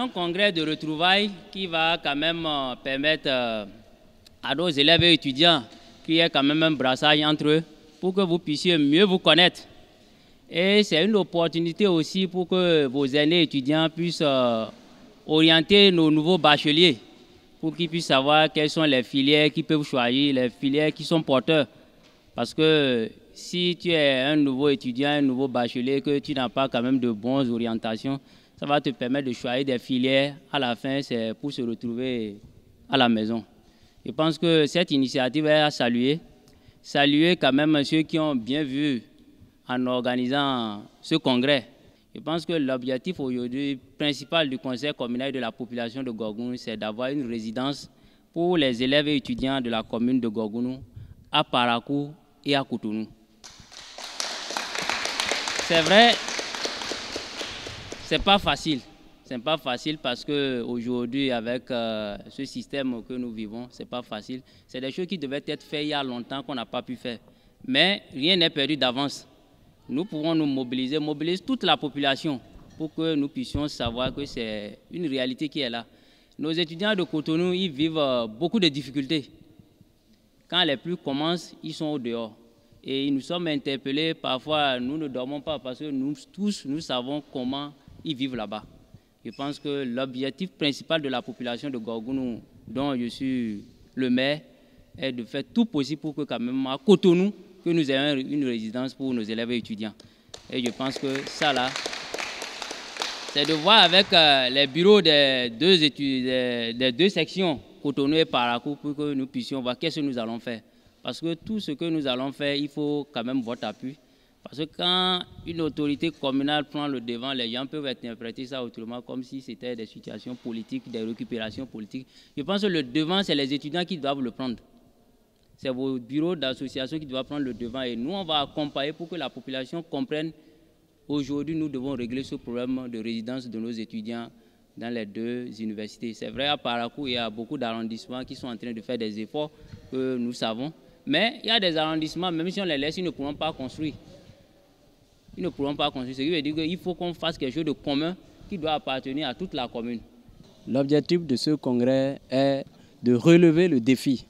un congrès de retrouvailles qui va quand même permettre à nos élèves et étudiants qu'il y ait quand même un brassage entre eux pour que vous puissiez mieux vous connaître. Et c'est une opportunité aussi pour que vos aînés étudiants puissent orienter nos nouveaux bacheliers pour qu'ils puissent savoir quelles sont les filières qu'ils peuvent choisir, les filières qui sont porteurs. Parce que si tu es un nouveau étudiant, un nouveau bachelier, que tu n'as pas quand même de bonnes orientations, ça va te permettre de choisir des filières. À la fin, c'est pour se retrouver à la maison. Je pense que cette initiative est à saluer. Saluer quand même ceux qui ont bien vu en organisant ce congrès. Je pense que l'objectif aujourd'hui principal du conseil communal de la population de Gorgounou, c'est d'avoir une résidence pour les élèves et étudiants de la commune de Gorgounou, à Parakou et à Cotonou. C'est vrai, c'est pas facile. C'est pas facile parce qu'aujourd'hui, avec ce système que nous vivons, c'est pas facile. C'est des choses qui devaient être faites il y a longtemps qu'on n'a pas pu faire. Mais rien n'est perdu d'avance. Nous pouvons nous mobiliser toute la population pour que nous puissions savoir que c'est une réalité qui est là. Nos étudiants de Cotonou, ils vivent beaucoup de difficultés. Quand les pluies commencent, ils sont au dehors. Et nous sommes interpellés, parfois nous ne dormons pas parce que nous tous, nous savons comment ils vivent là-bas. Je pense que l'objectif principal de la population de Gorgounou, dont je suis le maire, est de faire tout possible pour que quand même à Cotonou, que nous ayons une résidence pour nos élèves et étudiants. Et je pense que ça là, c'est de voir avec les bureaux des deux sections, Cotonou et Parakou, pour que nous puissions voir qu'est-ce que nous allons faire. Parce que tout ce que nous allons faire, il faut quand même votre appui. Parce que quand une autorité communale prend le devant, les gens peuvent interpréter ça autrement, comme si c'était des situations politiques, des récupérations politiques. Je pense que le devant, c'est les étudiants qui doivent le prendre. C'est vos bureaux d'association qui doivent prendre le devant. Et nous, on va accompagner pour que la population comprenne. Aujourd'hui, nous devons régler ce problème de résidence de nos étudiants dans les deux universités. C'est vrai, à Parakou, il y a beaucoup d'arrondissements qui sont en train de faire des efforts que nous savons. Mais il y a des arrondissements, même si on les laisse, ils ne pourront pas construire. Ils ne pourront pas construire. Ce qui veut dire qu'il faut qu'on fasse quelque chose de commun qui doit appartenir à toute la commune. L'objectif de ce congrès est de relever le défi.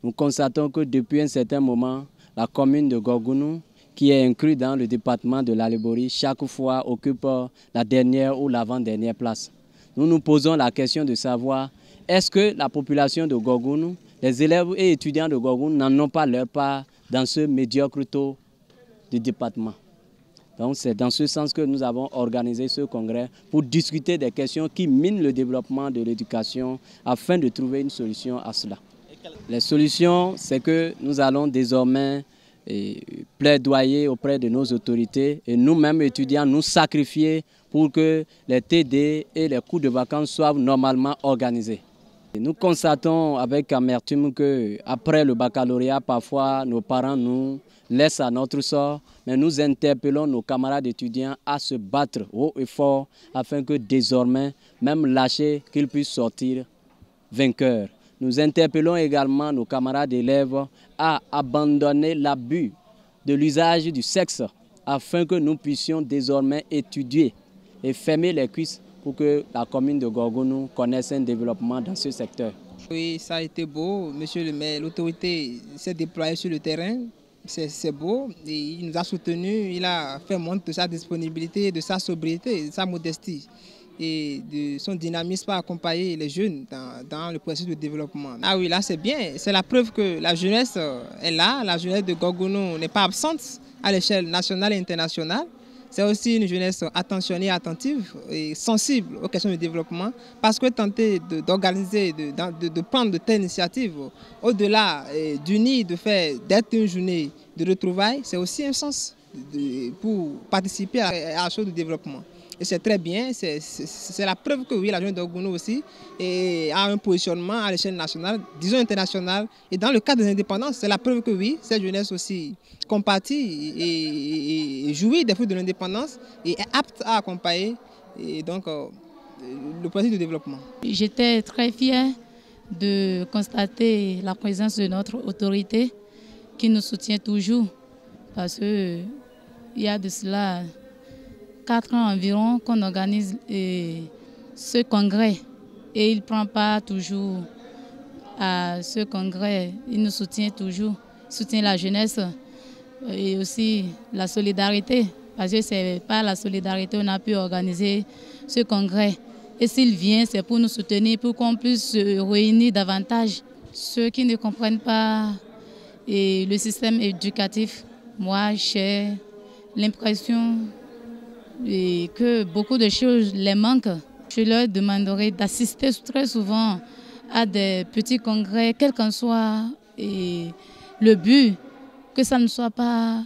Nous constatons que depuis un certain moment, la commune de Gorgounou, qui est incluse dans le département de l'Alébori, chaque fois occupe la dernière ou l'avant-dernière place. Nous nous posons la question de savoir, est-ce que la population de Gorgounou, les élèves et étudiants de Gorgounou n'en ont pas leur part dans ce médiocre taux du département? Donc c'est dans ce sens que nous avons organisé ce congrès pour discuter des questions qui minent le développement de l'éducation afin de trouver une solution à cela. Les solutions, c'est que nous allons désormais plaidoyer auprès de nos autorités et nous-mêmes étudiants nous sacrifier pour que les TD et les cours de vacances soient normalement organisés. Et nous constatons avec amertume qu'après le baccalauréat, parfois nos parents nous laissent à notre sort, mais nous interpellons nos camarades étudiants à se battre haut et fort afin que désormais, même lâchés, qu'ils puissent sortir vainqueurs. Nous interpellons également nos camarades élèves à abandonner l'abus de l'usage du sexe afin que nous puissions désormais étudier et fermer les cuisses pour que la commune de Gorgounou connaisse un développement dans ce secteur. Oui, ça a été beau. Monsieur le maire, l'autorité s'est déployée sur le terrain. C'est beau. Et il nous a soutenus. Il a fait montre de sa disponibilité, de sa sobriété, de sa modestie et de son dynamisme à accompagner les jeunes dans le processus de développement. Ah oui, là c'est bien. C'est la preuve que la jeunesse est là. La jeunesse de Gorgounou n'est pas absente à l'échelle nationale et internationale. C'est aussi une jeunesse attentionnée, attentive et sensible aux questions de développement parce que tenter d'organiser, de prendre de telles initiatives, au-delà d'unir, d'être une journée de retrouvailles, c'est aussi un sens pour participer à la chose de développement. Et c'est très bien, c'est la preuve que oui, la jeunesse de Gorgounou aussi a un positionnement à l'échelle nationale, disons internationale. Et dans le cadre des indépendances, c'est la preuve que oui, cette jeunesse aussi compatit et jouit des fruits de l'indépendance et est apte à accompagner le processus de développement. J'étais très fière de constater la présence de notre autorité qui nous soutient toujours parce qu'il y a de cela 4 ans environ qu'on organise ce congrès et il ne prend pas toujours à ce congrès. Il nous soutient toujours, soutient la jeunesse et aussi la solidarité. Parce que c'est par la solidarité qu'on a pu organiser ce congrès. Et s'il vient, c'est pour nous soutenir, pour qu'on puisse se réunir davantage. Ceux qui ne comprennent pas le système éducatif, moi j'ai l'impression que beaucoup de choses les manquent. Je leur demanderai d'assister très souvent à des petits congrès, quel qu'en soit le but, que ça ne soit pas,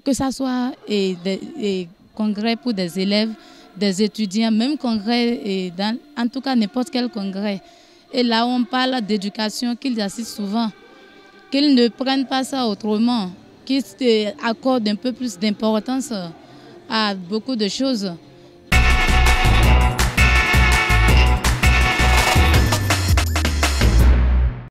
que ça soit des congrès pour des élèves, des étudiants, même congrès, en tout cas n'importe quel congrès. Et là où on parle d'éducation, qu'ils assistent souvent, qu'ils ne prennent pas ça autrement, qu'ils accordent un peu plus d'importance à beaucoup de choses.